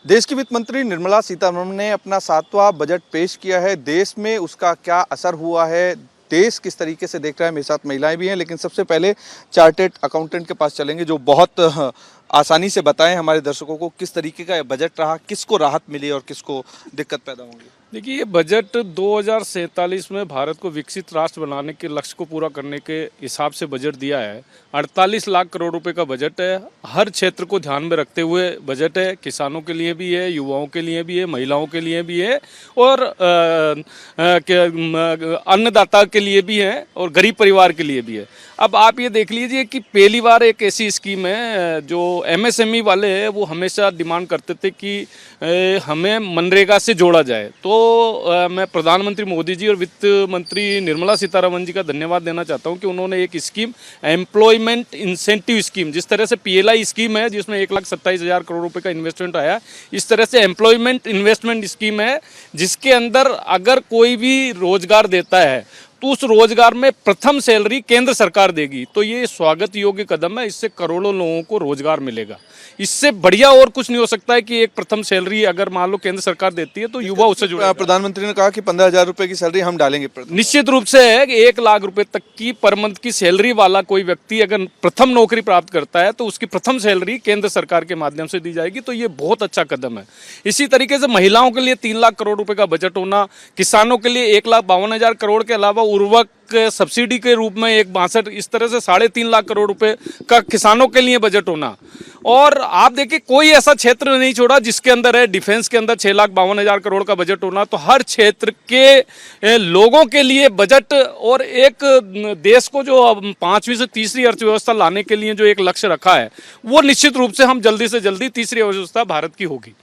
देश की वित्त मंत्री निर्मला सीतारमण ने अपना 7वां बजट पेश किया है। देश में उसका क्या असर हुआ है, देश किस तरीके से देख रहा है। मेरे साथ महिलाएं भी हैं, लेकिन सबसे पहले चार्टेड अकाउंटेंट के पास चलेंगे जो बहुत आसानी से बताएं हमारे दर्शकों को किस तरीके का बजट रहा, किसको राहत मिली और किसको दिक्कत पैदा होगी। देखिए, ये बजट 2047 में भारत को विकसित राष्ट्र बनाने के लक्ष्य को पूरा करने के हिसाब से बजट दिया है। 48 लाख करोड़ रुपए का बजट है। हर क्षेत्र को ध्यान में रखते हुए बजट है। किसानों के लिए भी है, युवाओं के लिए भी है, महिलाओं के लिए भी है और अन्नदाता के लिए भी है और गरीब परिवार के लिए भी है। अब आप ये देख लीजिए कि पहली बार एक ऐसी स्कीम है जो एमएसएमई वाले हैं वो हमेशा डिमांड करते थे कि हमें मनरेगा से जोड़ा जाए। तो मैं प्रधानमंत्री मोदी जी और वित्त मंत्री निर्मला सीतारमण जी का धन्यवाद देना चाहता हूं कि उन्होंने एक स्कीम एम्प्लॉयमेंट इंसेंटिव स्कीम, जिस तरह से पीएलआई स्कीम है जिसमें 1,27,000 करोड़ रुपए का इन्वेस्टमेंट आया, इस तरह से एम्प्लॉयमेंट इन्वेस्टमेंट स्कीम है जिसके अंदर अगर कोई भी रोजगार देता है तो उस रोजगार में प्रथम सैलरी केंद्र सरकार देगी। तो ये स्वागत योग्य कदम है, इससे करोड़ों लोगों को रोजगार मिलेगा। इससे बढ़िया और कुछ नहीं हो सकता है कि एक प्रथम सैलरी अगर मान लो केंद्र सरकार देती है तो युवा उससे जुड़ा। प्रधानमंत्री ने कहा कि 15,000 रुपए की सैलरी हम डालेंगे। निश्चित रूप से है कि 1 लाख रुपए तक की पर मंथ की सैलरी वाला कोई व्यक्ति अगर प्रथम नौकरी प्राप्त करता है तो उसकी प्रथम सैलरी केंद्र सरकार के माध्यम से दी जाएगी। तो ये बहुत अच्छा कदम है। इसी तरीके से महिलाओं के लिए 3 लाख करोड़ रुपए का बजट होना, किसानों के लिए 1,52,000 करोड़ के अलावा उर्वरक सब्सिडी के रूप में 1,62, इस तरह से 3.5 लाख करोड़ रुपए का किसानों के लिए बजट होना। और आप देखिए कोई ऐसा क्षेत्र नहीं छोड़ा जिसके अंदर है डिफेंस के अंदर 6,52,000 करोड़ का बजट होना। तो हर क्षेत्र के लोगों के लिए बजट और एक देश को जो 5वीं से तीसरी अर्थव्यवस्था लाने के लिए जो एक लक्ष्य रखा है वो निश्चित रूप से हम जल्दी से जल्दी तीसरी अर्थव्यवस्था भारत की होगी।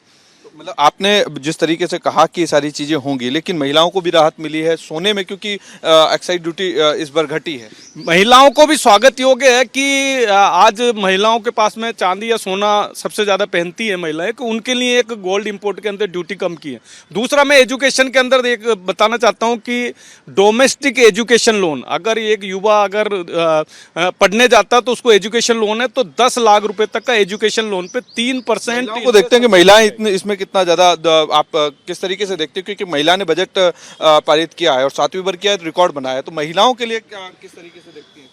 मतलब आपने जिस तरीके से कहा कि ये सारी चीजें होंगी, लेकिन महिलाओं को भी राहत मिली है सोने में, क्योंकि एक्साइज ड्यूटी इस बार घटी है। महिलाओं को भी स्वागत योग्य है कि आज महिलाओं के पास में चांदी या सोना सबसे ज्यादा पहनती है महिलाएं, कि उनके लिए एक गोल्ड इंपोर्ट के अंदर ड्यूटी कम की है। दूसरा, मैं एजुकेशन के अंदर एक बताना चाहता हूं कि डोमेस्टिक एजुकेशन लोन, अगर एक युवा अगर पढ़ने जाता तो उसको एजुकेशन लोन है तो 10 लाख रुपए तक का एजुकेशन लोन पे 3% को देखते हैं कि महिलाएं इसमें कितना ज्यादा आप किस तरीके से देखते हैं, क्योंकि महिला ने बजट पारित किया है और 7वीं बार किया है, रिकॉर्ड बनाया है, तो महिलाओं के लिए क्या किस तरीके से देखती हैं?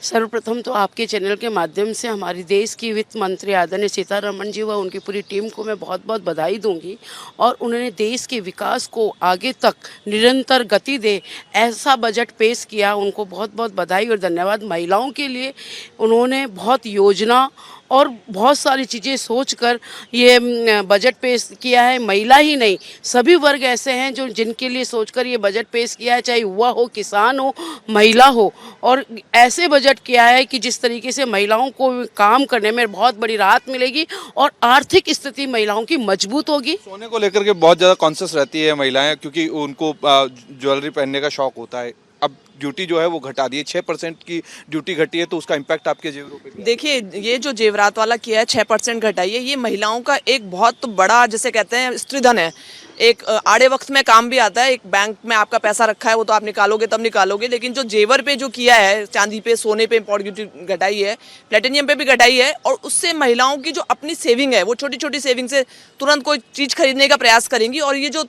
सर्वप्रथम तो आपके चैनल के माध्यम से हमारी देश की वित्त मंत्री आदरणीय सीतारमण जी व उनकी पूरी टीम को मैं बहुत बहुत बधाई दूंगी और उन्होंने देश के विकास को आगे तक निरंतर गति दे ऐसा बजट पेश किया, उनको बहुत बहुत बधाई और धन्यवाद। महिलाओं के लिए उन्होंने बहुत योजना और बहुत सारी चीज़ें सोचकर ये बजट पेश किया है। महिला ही नहीं, सभी वर्ग ऐसे हैं जो जिनके लिए सोचकर ये बजट पेश किया है, चाहे युवा हो, किसान हो, महिला हो, और ऐसे बजट किया है कि जिस तरीके से महिलाओं को काम करने में बहुत बड़ी राहत मिलेगी और आर्थिक स्थिति महिलाओं की मजबूत होगी। सोने को लेकर के बहुत ज़्यादा कॉन्शियस रहती है महिलाएं, क्योंकि उनको ज्वेलरी पहनने का शौक होता है। अब ड्यूटी जो है वो घटा दी है, 6% की ड्यूटी घटी है, तो उसका इम्पैक्ट आपके जेवरों पे? देखिए, ये जो जेवरात वाला किया है 6% घटाई है, ये महिलाओं का एक बहुत बड़ा, जैसे कहते हैं, स्त्रीधन है। एक आड़े वक्त में काम भी आता है। एक बैंक में आपका पैसा रखा है वो तो आप निकालोगे तब निकालोगे, लेकिन जो जेवर पे जो किया है, चांदी पे, सोने पे इम्पोर्ट ड्यूटी घटाई है, प्लेटिनियम पे भी घटाई है, और उससे महिलाओं की जो अपनी सेविंग है वो छोटी छोटी सेविंग से तुरंत कोई चीज़ खरीदने का प्रयास करेंगी। और ये जो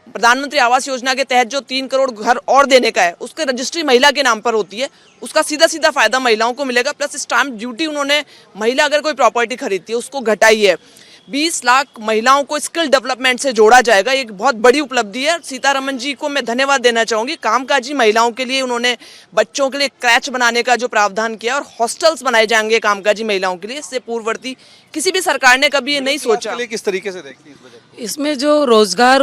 प्रधानमंत्री आवास योजना के तहत जो 3 करोड़ घर और देने का है, उसका रजिस्ट्री महिला के नाम पर होती है, उसका सीधा सीधा फायदा महिलाओं को मिलेगा। प्लस स्टाम्प ड्यूटी उन्होंने, महिला अगर कोई प्रॉपर्टी खरीदती है उसको घटाई है। 20 लाख महिलाओं को स्किल डेवलपमेंट से जोड़ा जाएगा, एक बहुत बड़ी उपलब्धि है। सीतारमण जी को मैं धन्यवाद देना चाहूँगी। कामकाजी महिलाओं के लिए उन्होंने बच्चों के लिए क्रैच बनाने का जो प्रावधान किया और हॉस्टल्स बनाए जाएंगे कामकाजी महिलाओं के लिए, इससे पूर्ववर्ती किसी भी सरकार ने कभी ये नहीं सोचा। किस तरीके से देखती है इसमें जो रोजगार,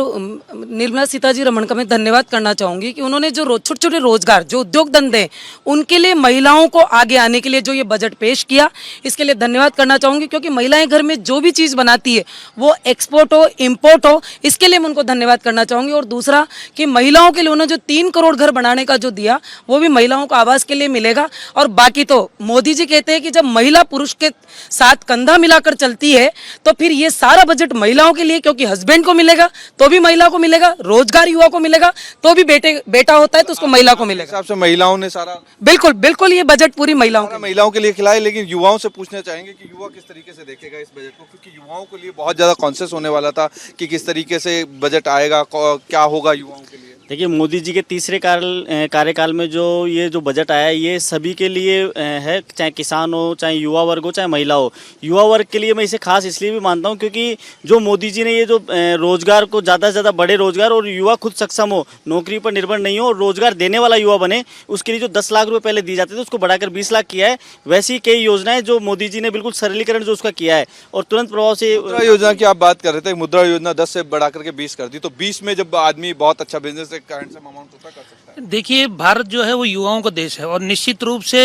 निर्मला सीतारमण का मैं धन्यवाद करना चाहूँगी कि उन्होंने जो छोटे छोटे रोजगार, जो उद्योग धंधे, उनके लिए महिलाओं को आगे आने के लिए जो ये बजट पेश किया, इसके लिए धन्यवाद करना चाहूँगी। क्योंकि महिलाएं घर में जो भी चीज़ बनाती है वो एक्सपोर्ट हो, इम्पोर्ट हो, इसके लिए मैं उनको धन्यवाद करना चाहूँगी। और दूसरा कि महिलाओं के लिए उन्होंने जो 3 करोड़ घर बनाने का जो दिया वो भी महिलाओं को आवास के लिए मिलेगा। और बाकी तो मोदी जी कहते हैं कि जब महिला पुरुष के साथ कंधा मिलाकर चलती है तो फिर ये सारा बजट महिलाओं के लिए, क्योंकि हस्बैंड को मिलेगा तो भी महिला को मिलेगा, रोजगार युवा को मिलेगा तो भी बेटा होता है तो उसको महिला को मिलेगा। हिसाब से महिलाओं ने सारा, बिल्कुल बिल्कुल, ये बजट पूरी महिलाओं के लिए खिलाए। लेकिन युवाओं से पूछना चाहेंगे कि युवा किस तरीके से देखेगा इस बजट को, क्योंकि युवाओं युवाओं के लिए बहुत ज़्यादा कॉन्शियस होने वाला था कि किस तरीके से बजट आएगा, क्या होगा युवाओं के लिए। देखिए, मोदी जी के तीसरे कार्यकाल में जो ये जो बजट आया है, ये सभी के लिए है, चाहे किसान हो, चाहे युवा वर्ग हो, चाहे महिला हो। युवा वर्ग के लिए मैं इसे खास इसलिए भी मानता हूँ क्योंकि जो मोदी जी ने ये जो रोजगार को ज़्यादा से ज़्यादा बड़े रोजगार और युवा खुद सक्षम हो, नौकरी पर निर्भर नहीं हो और रोजगार देने वाला युवा बने, उसके लिए जो 10 लाख रुपये पहले दिए जाते थे उसको बढ़ाकर 20 लाख किया है। वैसी कई योजनाएं जो मोदी जी ने बिल्कुल सरलीकरण जो उसका किया है और तुरंत प्रभाव से मुद्रा योजना की आप बात कर रहे थे, मुद्रा योजना 10 से बढ़ा करके 20 कर दी, तो 20 में जब आदमी बहुत अच्छा बिजनेस एक करंट सम अमाउंट होता कर सकता है। देखिए, भारत जो है वो युवाओं का देश है और निश्चित रूप से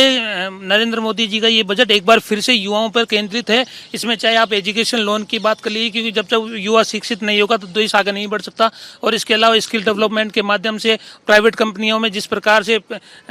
नरेंद्र मोदी जी का ये बजट एक बार फिर से युवाओं पर केंद्रित है। इसमें चाहे आप एजुकेशन लोन की बात कर लीजिए, क्योंकि जब तक युवा शिक्षित नहीं होगा तो देश आगे नहीं बढ़ सकता। और इसके अलावा स्किल डेवलपमेंट के माध्यम से प्राइवेट कंपनियों में जिस प्रकार से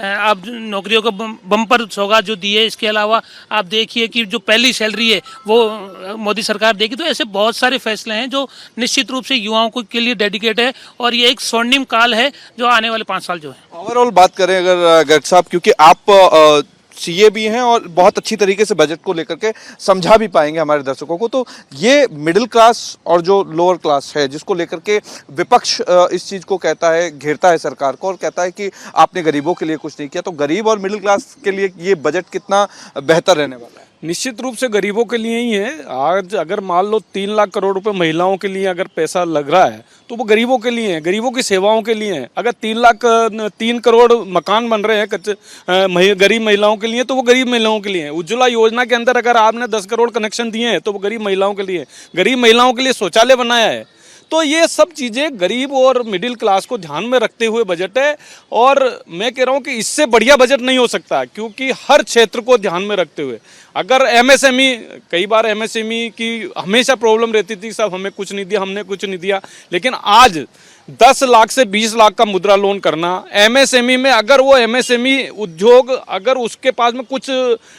आप नौकरियों को बम्पर सौगात जो दी है, इसके अलावा आप देखिए कि जो पहली सैलरी है वो मोदी सरकार देगी। तो ऐसे बहुत सारे फैसले हैं जो निश्चित रूप से युवाओं के लिए डेडिकेट है और ये एक स्वर्णिम काल है जो आने वाले 5 साल जो है। ओवरऑल बात करें अगर गर्ग साहब, क्योंकि आप सीए भी हैं और बहुत अच्छी तरीके से बजट को लेकर के समझा भी पाएंगे हमारे दर्शकों को, तो ये मिडिल क्लास और जो लोअर क्लास है जिसको लेकर के विपक्ष इस चीज़ को कहता है, घेरता है सरकार को और कहता है कि आपने गरीबों के लिए कुछ नहीं किया, तो गरीब और मिडिल क्लास के लिए ये बजट कितना बेहतर रहने वाला है? निश्चित रूप से गरीबों के लिए ही है। आज अगर मान लो 3 लाख करोड़ रुपए महिलाओं के लिए अगर पैसा लग रहा है तो वो गरीबों के लिए है, गरीबों की सेवाओं के लिए है। अगर 3 करोड़ मकान बन रहे हैं कच्चे गरीब महिलाओं के लिए तो वो गरीब महिलाओं के लिए है। उज्ज्वला योजना के अंदर अगर आपने 10 करोड़ कनेक्शन दिए हैं तो वो गरीब महिलाओं के लिए, गरीब महिलाओं के लिए शौचालय बनाया है। तो ये सब चीज़ें गरीब और मिडिल क्लास को ध्यान में रखते हुए बजट है और मैं कह रहा हूँ कि इससे बढ़िया बजट नहीं हो सकता, क्योंकि हर क्षेत्र को ध्यान में रखते हुए अगर एमएसएमई, कई बार एमएसएमई की हमेशा प्रॉब्लम रहती थी, सब हमें कुछ नहीं दिया, हमने कुछ नहीं दिया, लेकिन आज 10 लाख से 20 लाख का मुद्रा लोन करना एमएसएमई में, अगर वो एमएसएमई उद्योग अगर उसके पास में कुछ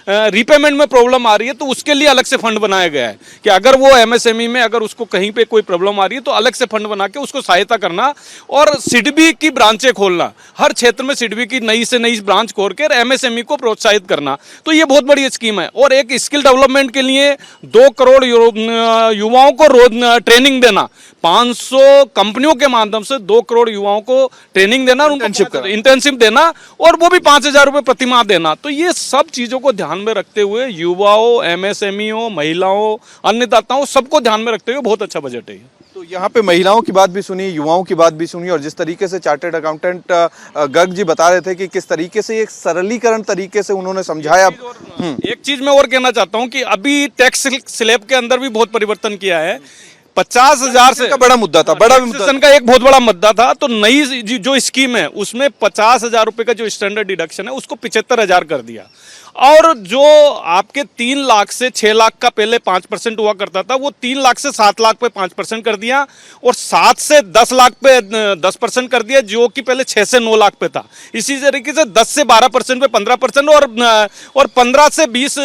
रीपेमेंट में प्रॉब्लम आ रही है तो उसके लिए अलग से फंड बनाया गया है कि अगर वो एमएसएमई में अगर उसको कहीं पे कोई प्रॉब्लम आ रही है तो अलग से फंड बना के उसको सहायता करना और सिडबी की ब्रांचें खोलना, हर क्षेत्र में सिडबी की नई से नई ब्रांच खोल कर एमएसएमई को प्रोत्साहित करना, तो ये बहुत बड़ी स्कीम है। और एक स्किल डेवलपमेंट के लिए 2 करोड़ युवाओं को रोज ट्रेनिंग देना, 500 कंपनियों के माध्यम से 2 करोड़ युवाओं को ट्रेनिंग देना, इंटर्नशिप देना और वो भी 5,000 रुपये प्रति माह देना। तो ये सब चीज़ों को ध्यान में रखते हुए युवाओं, एमएसएमई हो, महिलाओं, अन्नदाताओं, सबको ध्यान में रखते हुए बहुत अच्छा बजट है। तो यहाँ पे महिलाओं की बात भी सुनी, युवाओं की बात भी सुनी और जिस तरीके से चार्टर्ड अकाउंटेंट गर्ग जी बता रहे थे कि किस तरीके से एक सरलीकरण तरीके से उन्होंने समझाया। एक चीज मैं और कहना चाहता हूँ कि अभी टैक्स स्लैब के अंदर भी बहुत परिवर्तन किया है। 50,000 से का बड़ा मुद्दा था, बड़ा मुद्दा का एक बहुत बड़ा मुद्दा था, तो नई जो स्कीम है उसमें 50,000 रुपए का जो स्टैंडर्ड डिडक्शन है उसको 75,000 कर दिया। और जो आपके 3 लाख से 6 लाख का पहले 5% हुआ करता था वो 3 लाख से 7 लाख पे 5% कर दिया और 7 से 10 लाख पे 10% कर दिया, जो कि पहले 6 से 9 लाख पे था। इसी तरीके से 10 से 12% पे 15% और 15 से 20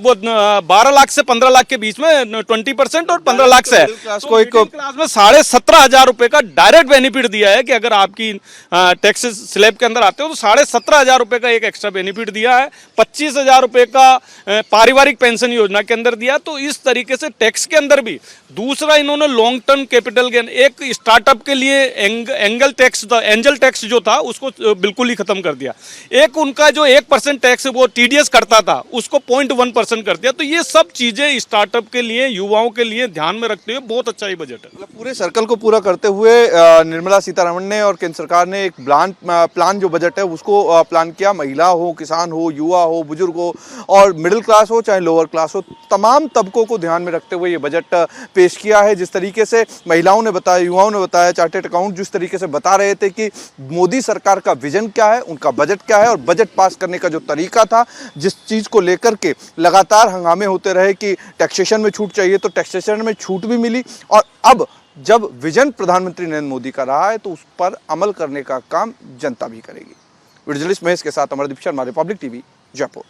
वो 12 लाख से 15 लाख के बीच में 20% और 15 लाख से क्लास को एक क्लास में 17,500 रुपए का डायरेक्ट बेनिफिट दिया है कि अगर आपकी टैक्स स्लैब के अंदर आते हो तो 17,500 रुपए का एक एक्स्ट्रा बेनिफिट दिया है। 25,000 रुपए का पारिवारिक पेंशन योजना के अंदर दिया। तो इस तरीके से टैक्स के अंदर भी दूसरा इन्होंने लॉन्ग टर्म कैपिटल गेन, एक स्टार्टअप के लिए एंगल टैक्स था, एंजल टैक्स जो था उसको बिल्कुल ही खत्म कर दिया। एक उनका जो 1% टैक्स वो टीडीएस करता था उसको 0.1% कर दिया। तो ये सब चीजें स्टार्टअप के लिए, युवाओं के लिए ध्यान में रखते हुए बहुत अच्छा ही बजट है। पूरे सर्कल को पूरा करते हुए निर्मला सीतारमण ने और केंद्र सरकार ने एक प्लान जो बजट है उसको प्लान किया। महिला हो, किसान हो, युवा हो, बुजुर्ग हो और मिडिल क्लास हो चाहे लोअर क्लास हो, तमाम तबकों को ध्यान में रखते हुए ये बजट पेश किया है। जिस तरीके से महिलाओं ने बताया, युवाओं ने बताया, चार्टर्ड अकाउंट जिस तरीके से बता रहे थे कि मोदी सरकार का विजन क्या है, उनका बजट क्या है और बजट पास करने का जो तरीका था, जिस चीज़ को लेकर के लगातार हंगामे होते रहे कि टैक्सेशन में छूट चाहिए तो टैक्सेशन में छूट भी मिली और अब जब विजन प्रधानमंत्री नरेंद्र मोदी का रहा है तो उस पर अमल करने का काम जनता भी करेगी। वीडियो जर्नलिस्ट महेश के साथ अमरदीप शर्मा, रिपब्लिक टीवी, जयपुर।